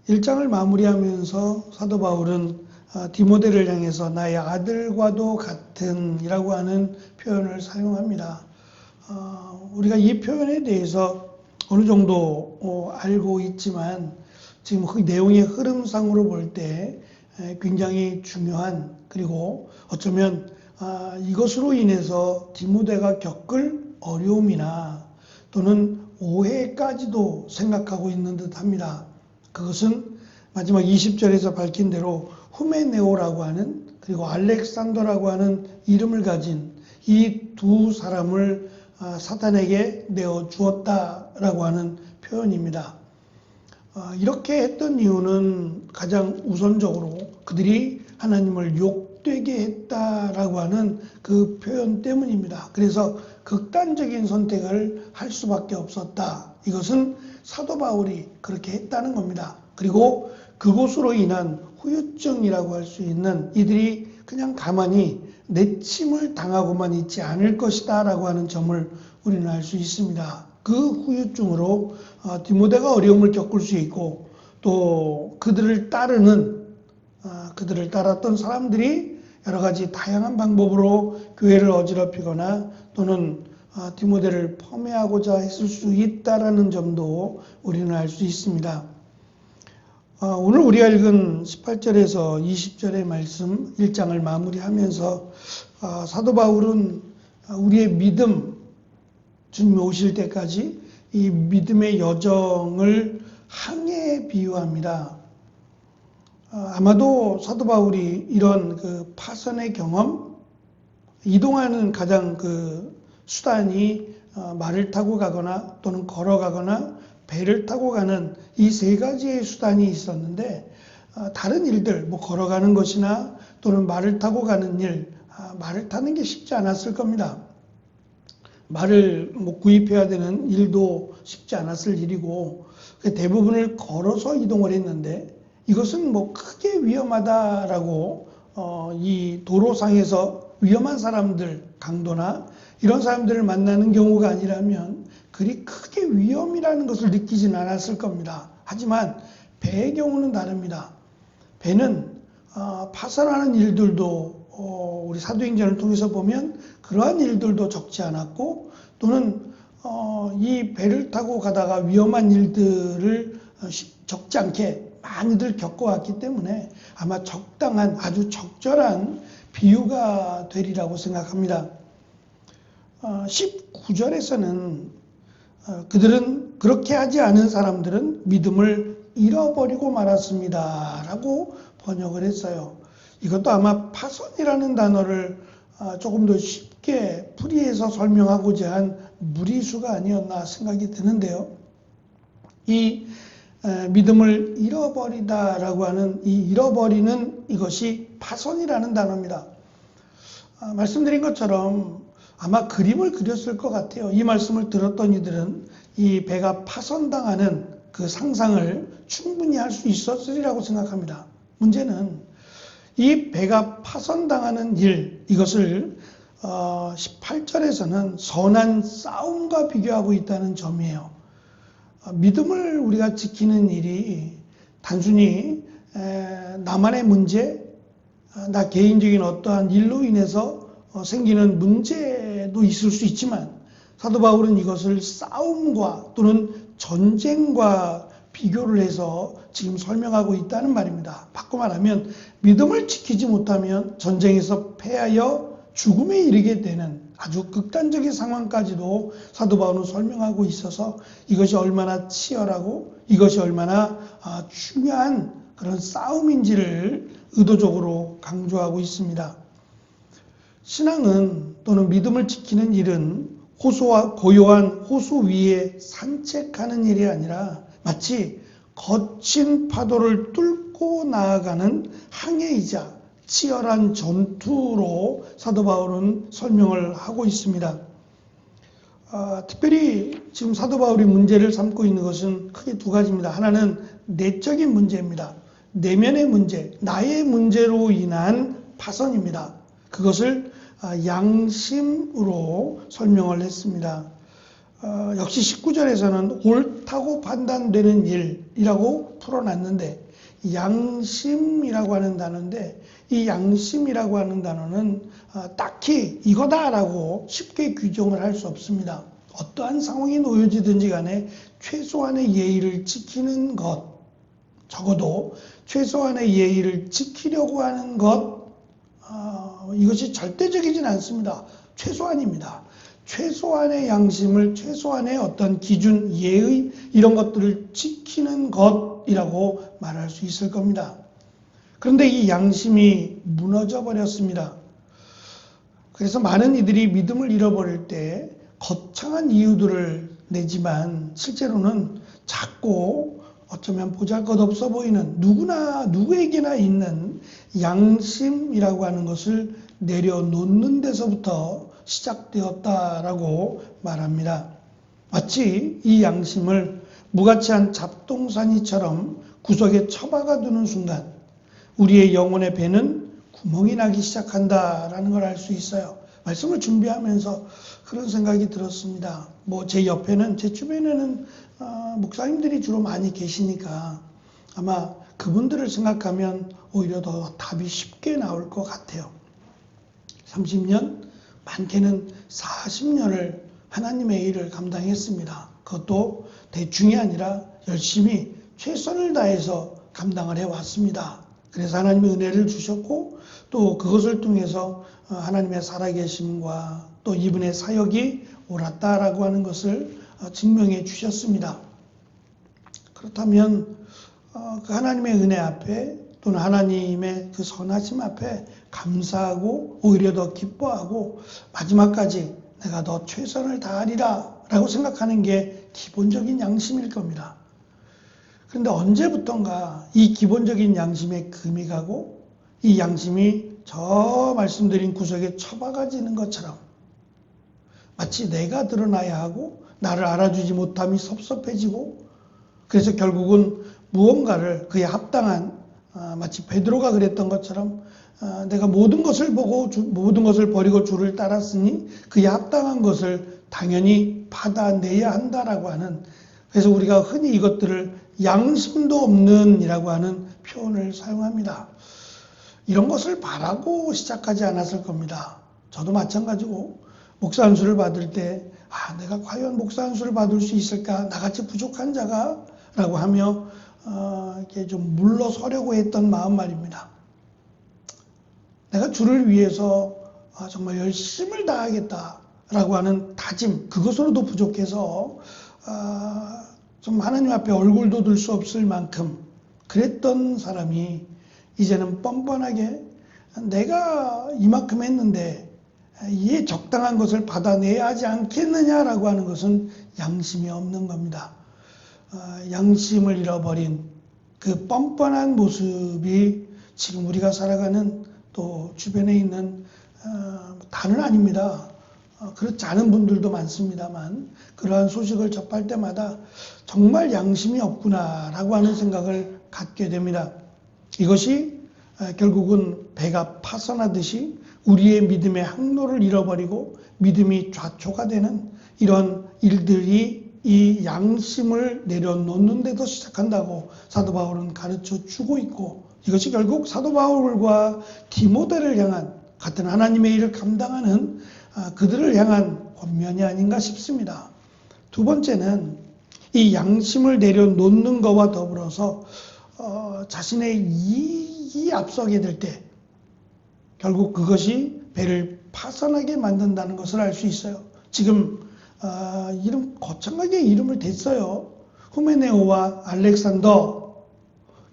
1장을 마무리하면서 사도 바울은 디모데를 향해서 나의 아들과도 같은 이라고 하는 표현을 사용합니다. 우리가 이 표현에 대해서 어느 정도 알고 있지만 지금 그 내용의 흐름상으로 볼 때 굉장히 중요한, 그리고 어쩌면 이것으로 인해서 디모데가 겪을 어려움이나 또는 오해까지도 생각하고 있는 듯 합니다. 그것은 마지막 20절에서 밝힌 대로 후메네오라고 하는, 그리고 알렉산더라고 하는 이름을 가진 이 두 사람을 사탄에게 내어주었다라고 하는 표현입니다. 이렇게 했던 이유는 가장 우선적으로 그들이 하나님을 욕되게 했다라고 하는 그 표현 때문입니다. 그래서 극단적인 선택을 할 수밖에 없었다. 이것은 사도 바울이 그렇게 했다는 겁니다. 그리고 그것으로 인한 후유증이라고 할 수 있는, 이들이 그냥 가만히 내침을 당하고만 있지 않을 것이다 라고 하는 점을 우리는 알 수 있습니다. 그 후유증으로 디모데가 어려움을 겪을 수 있고, 또 그들을 따랐던 사람들이 여러 가지 다양한 방법으로 교회를 어지럽히거나 또는 디모데를 폄훼하고자 했을 수 있다라는 점도 우리는 알 수 있습니다. 오늘 우리가 읽은 18절에서 20절의 말씀 1장을 마무리하면서 사도 바울은 우리의 믿음, 주님이 오실 때까지 이 믿음의 여정을 항해에 비유합니다. 아마도 사도 바울이 이런 그 파선의 경험, 이동하는 가장 그 수단이 말을 타고 가거나 또는 걸어가거나 배를 타고 가는 이 세 가지의 수단이 있었는데, 다른 일들, 걸어가는 것이나 또는 말을 타고 가는 일, 말을 타는 게 쉽지 않았을 겁니다. 말을 구입해야 되는 일도 쉽지 않았을 일이고, 대부분을 걸어서 이동을 했는데, 이것은 크게 위험하다라고 이 도로상에서 위험한 사람들, 강도나 이런 사람들을 만나는 경우가 아니라면 그리 크게 위험이라는 것을 느끼진 않았을 겁니다. 하지만 배의 경우는 다릅니다. 배는 파산하는 일들도 우리 사도행전을 통해서 보면 그러한 일들도 적지 않았고, 또는 이 배를 타고 가다가 위험한 일들을 적지 않게 많이들 겪어왔기 때문에 아마 적당한, 아주 적절한 비유가 되리라고 생각합니다. 19절에서는 그들은, 그렇게 하지 않은 사람들은 믿음을 잃어버리고 말았습니다 라고 번역을 했어요. 이것도 아마 파선이라는 단어를 조금 더 쉽게 풀이해서 설명하고자 한 무리수가 아니었나 생각이 드는데요. 이 믿음을 잃어버리다라고 하는 이 잃어버리는 이것이 파선이라는 단어입니다. 말씀드린 것처럼 아마 그림을 그렸을 것 같아요. 이 말씀을 들었던 이들은 이 배가 파선당하는 그 상상을 충분히 할 수 있었으리라고 생각합니다. 문제는 이 배가 파선당하는 일, 이것을 18절에서는 선한 싸움과 비교하고 있다는 점이에요. 믿음을 우리가 지키는 일이 단순히 나만의 문제, 나 개인적인 어떠한 일로 인해서 생기는 문제도 있을 수 있지만, 사도 바울은 이것을 싸움과 또는 전쟁과 비교를 해서 지금 설명하고 있다는 말입니다. 바꿔 말하면 믿음을 지키지 못하면 전쟁에서 패하여 죽음에 이르게 되는 아주 극단적인 상황까지도 사도 바울은 설명하고 있어서 이것이 얼마나 치열하고 이것이 얼마나 중요한 그런 싸움인지를 의도적으로 강조하고 있습니다. 신앙은, 또는 믿음을 지키는 일은 고요한 호수 위에 산책하는 일이 아니라 마치 거친 파도를 뚫고 나아가는 항해이자 치열한 전투로 사도 바울은 설명을 하고 있습니다. 특별히 지금 사도 바울이 문제를 삼고 있는 것은 크게 두 가지입니다. 하나는 내적인 문제입니다. 내면의 문제, 나의 문제로 인한 파선입니다. 그것을 양심으로 설명을 했습니다. 역시 19절에서는 옳다고 판단되는 일이라고 풀어놨는데 양심이라고 하는 단어인데 이 양심이라고 하는 단어는 딱히 이거다라고 쉽게 규정을 할 수 없습니다. 어떠한 상황이 놓여지든지 간에 최소한의 예의를 지키는 것, 적어도 최소한의 예의를 지키려고 하는 것, 이것이 절대적이진 않습니다. 최소한입니다. 최소한의 양심을, 최소한의 어떤 기준, 예의 이런 것들을 지키는 것이라고 말할 수 있을 겁니다. 그런데 이 양심이 무너져 버렸습니다. 그래서 많은 이들이 믿음을 잃어버릴 때 거창한 이유들을 내지만 실제로는 작고 어쩌면 보잘것없어 보이는 누구에게나 있는 양심이라고 하는 것을 내려놓는 데서부터 시작되었다라고 말합니다. 마치 이 양심을 무가치한 잡동사니처럼 구석에 처박아 두는 순간 우리의 영혼의 배는 구멍이 나기 시작한다라는 걸 알 수 있어요. 말씀을 준비하면서 그런 생각이 들었습니다. 제 옆에는, 제 주변에는 목사님들이 주로 많이 계시니까 아마 그분들을 생각하면 오히려 더 답이 쉽게 나올 것 같아요. 30년, 많게는 40년을 하나님의 일을 감당했습니다. 그것도 대충이 아니라 열심히 최선을 다해서 감당을 해왔습니다. 그래서 하나님의 은혜를 주셨고 또 그것을 통해서 하나님의 살아계심과 또 이분의 사역이 옳았다라고 하는 것을 증명해 주셨습니다. 그렇다면 그 하나님의 은혜 앞에 또는 하나님의 그 선하심 앞에 감사하고 오히려 더 기뻐하고 마지막까지 내가 더 최선을 다하리라 라고 생각하는 게 기본적인 양심일 겁니다. 그런데 언제부턴가 이 기본적인 양심에 금이 가고 이 양심이 저 말씀드린 구석에 처박아지는 것처럼 마치 내가 드러나야 하고 나를 알아주지 못함이 섭섭해지고 그래서 결국은 무언가를 그에 합당한 마치 베드로가 그랬던 것처럼 내가 모든 것을 보고 모든 것을 버리고 주를 따랐으니 그에 합당한 것을 당연히 받아내야 한다라고 하는 그래서 우리가 흔히 이것들을 양심도 없는 이라고 하는 표현을 사용합니다. 이런 것을 바라고 시작하지 않았을 겁니다. 저도 마찬가지고 목사 안수를 받을 때 내가 과연 목사 안수를 받을 수 있을까? 나같이 부족한 자가? 라고 하며 이렇게 좀 물러서려고 했던 마음 말입니다. 내가 주를 위해서 정말 열심을 다하겠다라고 하는 다짐 그것으로도 부족해서 좀 하나님 앞에 얼굴도 들 수 없을 만큼 그랬던 사람이 이제는 뻔뻔하게 내가 이만큼 했는데 이에 적당한 것을 받아내야 하지 않겠느냐라고 하는 것은 양심이 없는 겁니다. 양심을 잃어버린 그 뻔뻔한 모습이 지금 우리가 살아가는 또 주변에 있는 다는 아닙니다. 그렇지 않은 분들도 많습니다만 그러한 소식을 접할 때마다 정말 양심이 없구나라고 하는 생각을 갖게 됩니다. 이것이 결국은 배가 파선하듯이 우리의 믿음의 항로를 잃어버리고 믿음이 좌초가 되는 이런 일들이 이 양심을 내려놓는 데도 시작한다고 사도 바울은 가르쳐 주고 있고 이것이 결국 사도 바울과 디모데를 향한 같은 하나님의 일을 감당하는 그들을 향한 권면이 아닌가 싶습니다. 두 번째는 이 양심을 내려놓는 것과 더불어서 자신의 이익이 앞서게 될 때 결국 그것이 배를 파선하게 만든다는 것을 알 수 있어요. 지금 거창하게 이름을 댔어요. 후메네오와 알렉산더.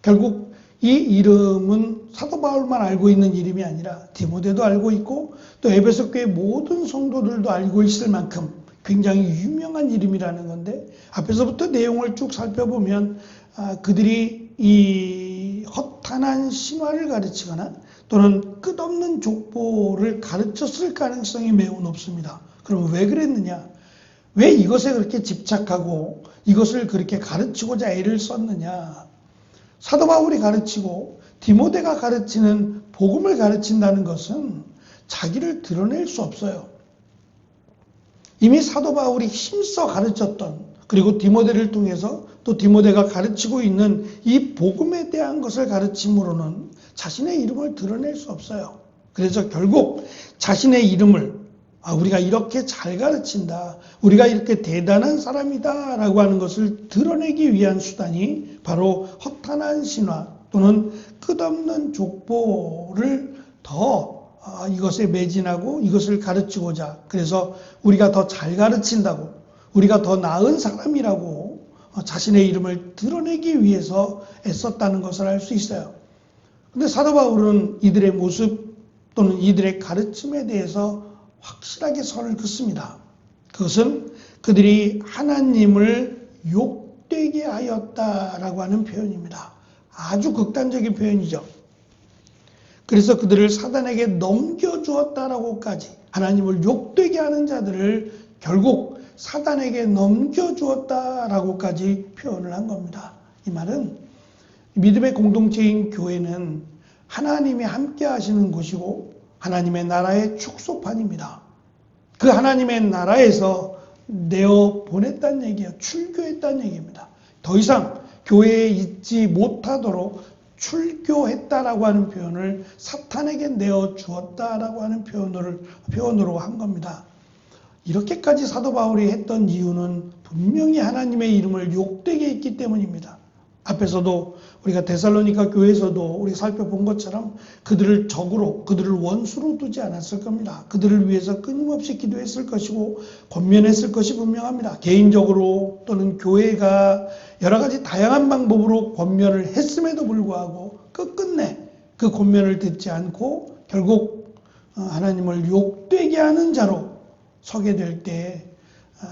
결국 이 이름은 사도 바울만 알고 있는 이름이 아니라 디모데도 알고 있고 또 에베소 교회 모든 성도들도 알고 있을 만큼 굉장히 유명한 이름이라는 건데 앞에서부터 내용을 쭉 살펴보면 그들이 이 허탄한 신화를 가르치거나 또는 끝없는 족보를 가르쳤을 가능성이 매우 높습니다. 그럼 왜 그랬느냐? 왜 이것에 그렇게 집착하고 이것을 그렇게 가르치고자 애를 썼느냐? 사도 바울이 가르치고 디모데가 가르치는 복음을 가르친다는 것은 자기를 드러낼 수 없어요. 이미 사도 바울이 힘써 가르쳤던, 그리고 디모데를 통해서 또 디모데가 가르치고 있는 이 복음에 대한 것을 가르침으로는 자신의 이름을 드러낼 수 없어요. 그래서 결국 자신의 이름을 우리가 이렇게 잘 가르친다, 우리가 이렇게 대단한 사람이다 라고 하는 것을 드러내기 위한 수단이 바로 허탄한 신화 또는 끝없는 족보를 더 이것에 매진하고 이것을 가르치고자, 그래서 우리가 더 잘 가르친다고, 우리가 더 나은 사람이라고 자신의 이름을 드러내기 위해서 애썼다는 것을 알 수 있어요. 근데 사도 바울은 이들의 모습 또는 이들의 가르침에 대해서 확실하게 선을 긋습니다. 그것은 그들이 하나님을 욕되게 하였다라고 하는 표현입니다. 아주 극단적인 표현이죠. 그래서 그들을 사단에게 넘겨주었다라고까지, 하나님을 욕되게 하는 자들을 결국 사단에게 넘겨주었다라고까지 표현을 한 겁니다. 이 말은 믿음의 공동체인 교회는 하나님이 함께 하시는 곳이고 하나님의 나라의 축소판입니다. 그 하나님의 나라에서 내어 보냈다는 얘기예요. 출교했다는 얘기입니다. 더 이상 교회에 있지 못하도록 출교했다라고 하는 표현을 사탄에게 내어 주었다라고 하는 표현으로 한 겁니다. 이렇게까지 사도 바울이 했던 이유는 분명히 하나님의 이름을 욕되게 했기 때문입니다. 앞에서도 우리가 데살로니가 교회에서도 우리 살펴본 것처럼 그들을 적으로, 그들을 원수로 두지 않았을 겁니다. 그들을 위해서 끊임없이 기도했을 것이고 권면했을 것이 분명합니다. 개인적으로 또는 교회가 여러 가지 다양한 방법으로 권면을 했음에도 불구하고 끝끝내 그 권면을 듣지 않고 결국 하나님을 욕되게 하는 자로 서게 될 때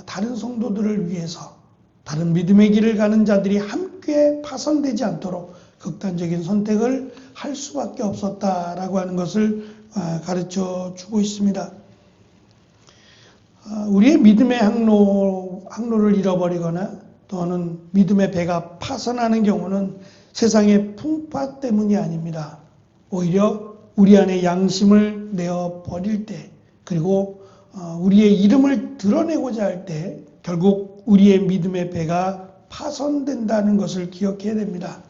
다른 성도들을 위해서, 다른 믿음의 길을 가는 자들이 함께 파손되지 않도록 극단적인 선택을 할 수밖에 없었다라고 하는 것을 가르쳐 주고 있습니다. 우리의 믿음의 항로를 잃어버리거나 또는 믿음의 배가 파손하는 경우는 세상의 풍파 때문이 아닙니다. 오히려 우리 안에 양심을 내어 버릴 때, 그리고 우리의 이름을 드러내고자 할 때 결국 우리의 믿음의 배가 파손된다는 것을 기억해야 됩니다.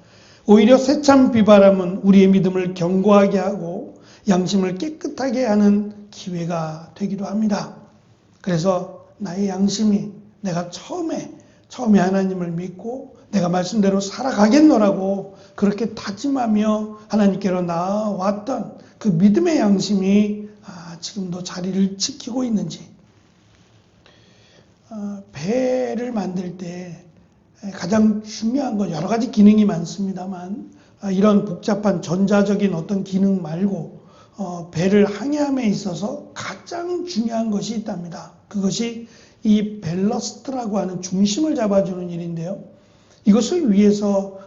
오히려 새참 비바람은 우리의 믿음을 견고하게 하고 양심을 깨끗하게 하는 기회가 되기도 합니다. 그래서 나의 양심이 내가 처음에 하나님을 믿고 내가 말씀대로 살아가겠노라고 그렇게 다짐하며 하나님께로 나아왔던 그 믿음의 양심이 지금도 자리를 지키고 있는지. 배를 만들 때 가장 중요한 건 여러 가지 기능이 많습니다만 이런 복잡한 전자적인 어떤 기능 말고 배를 항해함에 있어서 가장 중요한 것이 있답니다. 그것이 이 밸러스트라고 하는 중심을 잡아주는 일인데요. 이것을 위해서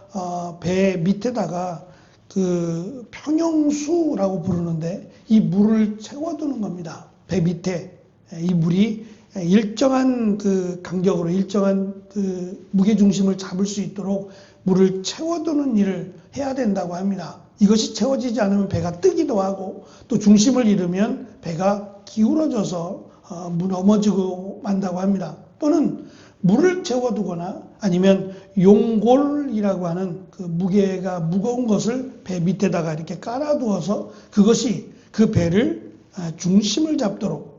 배 밑에다가 그 평형수라고 부르는데 이 물을 채워두는 겁니다. 배 밑에 이 물이 일정한 그 간격으로 일정한 그 무게중심을 잡을 수 있도록 물을 채워두는 일을 해야 된다고 합니다. 이것이 채워지지 않으면 배가 뜨기도 하고 또 중심을 잃으면 배가 기울어져서 넘어지고 만다고 합니다. 또는 물을 채워두거나 아니면 용골이라고 하는 그 무게가 무거운 것을 배 밑에다가 이렇게 깔아두어서 그것이 그 배를 중심을 잡도록,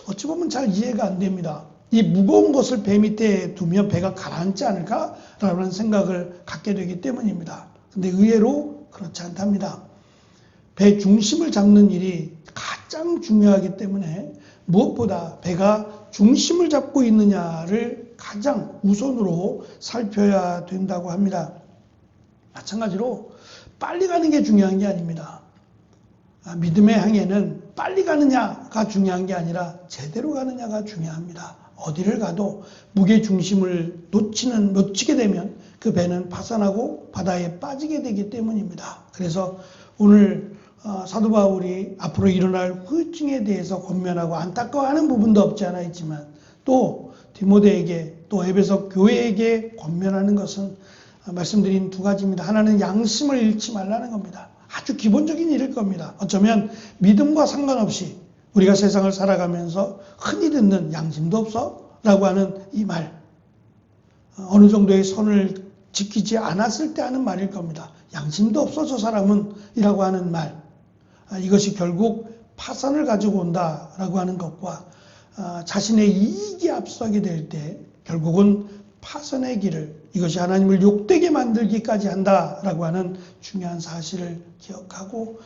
어찌 보면 잘 이해가 안 됩니다. 이 무거운 것을 배 밑에 두면 배가 가라앉지 않을까라는 생각을 갖게 되기 때문입니다. 근데 의외로 그렇지 않답니다. 배 중심을 잡는 일이 가장 중요하기 때문에 무엇보다 배가 중심을 잡고 있느냐를 가장 우선으로 살펴야 된다고 합니다. 마찬가지로 빨리 가는 게 중요한 게 아닙니다. 믿음의 항해는 빨리 가느냐가 중요한 게 아니라 제대로 가느냐가 중요합니다. 어디를 가도 무게 중심을 놓치게 되면 그 배는 파산하고 바다에 빠지게 되기 때문입니다. 그래서 오늘 사도 바울이 앞으로 일어날 후유증에 대해서 권면하고 안타까워하는 부분도 없지 않아 있지만 또 디모데에게 또 에베소 교회에게 권면하는 것은 말씀드린 두 가지입니다. 하나는 양심을 잃지 말라는 겁니다. 아주 기본적인 일일 겁니다. 어쩌면 믿음과 상관없이 우리가 세상을 살아가면서 흔히 듣는 양심도 없어? 라고 하는 이 말, 어느 정도의 선을 지키지 않았을 때 하는 말일 겁니다. 양심도 없어 저 사람은 이라고 하는 말, 이것이 결국 파산을 가지고 온다라고 하는 것과 자신의 이익이 앞서게 될 때 결국은 파선의 길을, 이것이 하나님을 욕되게 만들기까지 한다라고 하는 중요한 사실을 기억하고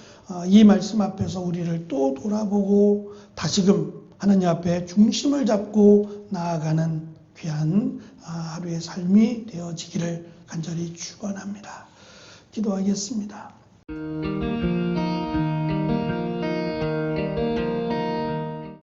이 말씀 앞에서 우리를 또 돌아보고 다시금 하나님 앞에 중심을 잡고 나아가는 귀한 하루의 삶이 되어지기를 간절히 축원합니다. 기도하겠습니다.